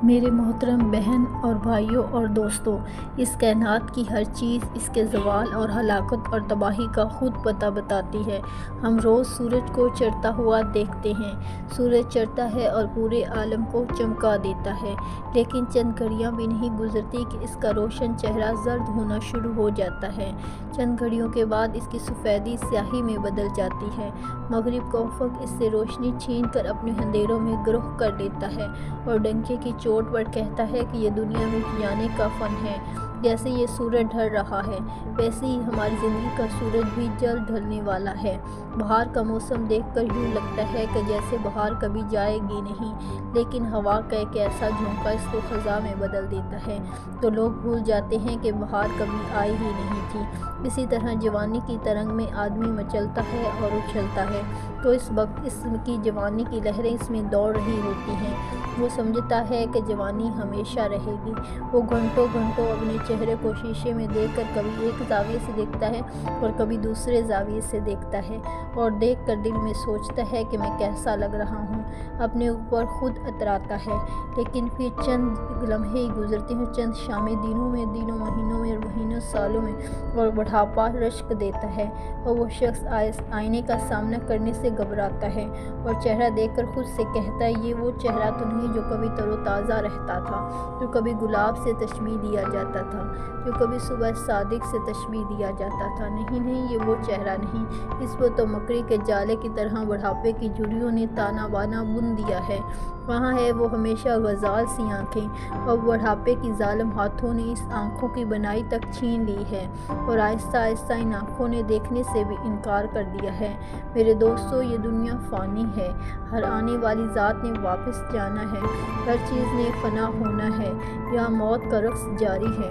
میرے محترم بہن اور بھائیوں اور دوستوں، اس کائنات کی ہر چیز اس کے زوال اور ہلاکت اور تباہی کا خود پتہ بتاتی ہے۔ ہم روز سورج کو چڑھتا ہوا دیکھتے ہیں۔ سورج چڑھتا ہے اور پورے عالم کو چمکا دیتا ہے، لیکن چند گھڑیاں بھی نہیں گزرتی کہ اس کا روشن چہرہ زرد ہونا شروع ہو جاتا ہے۔ چند گھڑیوں کے بعد اس کی سفیدی سیاہی میں بدل جاتی ہے۔ مغرب کا افق اس سے روشنی چھین کر اپنے اندھیروں میں گرہ کر لیتا ہے اور ڈنکے کی چوٹ پر کہتا ہے کہ یہ دنیا مٹ جانے کا فن ہے۔ جیسے یہ سورج ڈھل رہا ہے، ویسے ہی ہماری زندگی کا سورج بھی جلد ڈھلنے والا ہے۔ بہار کا موسم دیکھ کر یوں لگتا ہے کہ جیسے بہار کبھی جائے گی نہیں، لیکن ہوا کا ایک ایسا جھونکا اس کو خزاں میں بدل دیتا ہے تو لوگ بھول جاتے ہیں کہ بہار کبھی آئی ہی نہیں تھی۔ اسی طرح جوانی کی ترنگ میں آدمی مچلتا ہے اور اچھلتا ہے تو اس وقت اس کی جوانی کی لہریں اس میں دوڑ رہی ہوتی ہیں۔ وہ سمجھتا ہے کہ جوانی ہمیشہ رہے گی۔ وہ گھنٹوں گھنٹوں اپنے چہرے کو شیشے میں دیکھ کر کبھی ایک زاویے سے دیکھتا ہے اور کبھی دوسرے زاویے سے دیکھتا ہے اور دیکھ کر دل میں سوچتا ہے کہ میں کیسا لگ رہا ہوں، اپنے اوپر خود اتراتا ہے۔ لیکن پھر چند لمحے ہی گزرتے ہیں، چند شامیں دنوں میں، دنوں مہینوں میں اور مہینوں سالوں میں، اور بڑھاپا رشک دیتا ہے اور وہ شخص آئینے کا سامنا کرنے سے گھبراتا ہے اور چہرہ دیکھ کر خود سے کہتا ہے یہ وہ چہرہ تو نہیں جو کبھی تر و تازہ رہتا تھا، جو کبھی گلاب سے تشبیہ دیا جاتا تھا، جو کبھی صبح صادق سے تشبیہ دیا جاتا تھا۔ نہیں نہیں، یہ وہ چہرہ نہیں، اس پر تو مکڑی کے جالے کی طرح بڑھاپے کی جھریوں نے تانا بانا بن دیا ہے۔ وہاں ہے وہ ہمیشہ غزال سی آنکھیں، اور بڑھاپے کی ظالم ہاتھوں نے اس آنکھوں کی بنائی تک چھین لی ہے اور آہستہ آہستہ ان آنکھوں نے دیکھنے سے بھی انکار کر دیا ہے۔ میرے دوستو، یہ دنیا فانی ہے، ہر آنے والی ذات نے واپس جانا ہے، ہر چیز نے فنا ہونا ہے، یہاں موت کا رقص جاری ہے،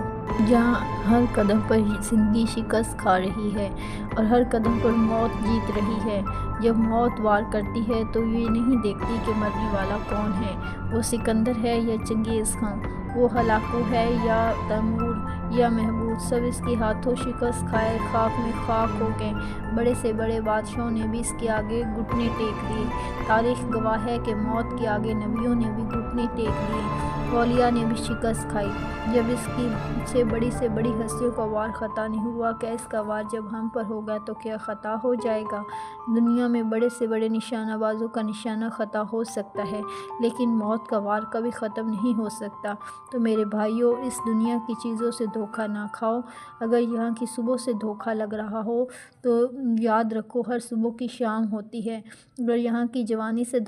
جہاں ہر قدم پر زندگی شکست کھا رہی ہے اور ہر قدم پر موت جیت رہی ہے۔ جب موت وار کرتی ہے تو یہ نہیں دیکھتی کہ مرنے والا کون ہے، وہ سکندر ہے یا چنگیز خان، وہ ہلاکو ہے یا تیمور یا محمود، سب اس کے ہاتھوں شکست کھائے خاک میں خاک ہو گئے۔ بڑے سے بڑے بادشاہوں نے بھی اس کے آگے گھٹنے ٹیک دیے۔ تاریخ گواہ ہے کہ موت کے آگے نبیوں نے بھی گھٹنے ٹیک دیے، اولیاء نے بھی شکست کھائی۔ جب اس کی سے بڑی ہستیوں کا وار خطا نہیں ہوا، کیا اس کا وار جب ہم پر ہوگا تو کیا خطا ہو جائے گا؟ دنیا میں بڑے سے بڑے نشانہ بازوں کا نشانہ خطا ہو سکتا ہے، لیکن موت کا وار کبھی ختم نہیں ہو سکتا۔ تو میرے بھائیوں، اس دنیا کی چیزوں سے دھوکہ نہ کھاؤ۔ اگر یہاں کی صبح سے دھوکہ لگ رہا ہو تو یاد رکھو ہر صبح کی شام ہوتی ہے۔ اگر یہاں کی جوانی سے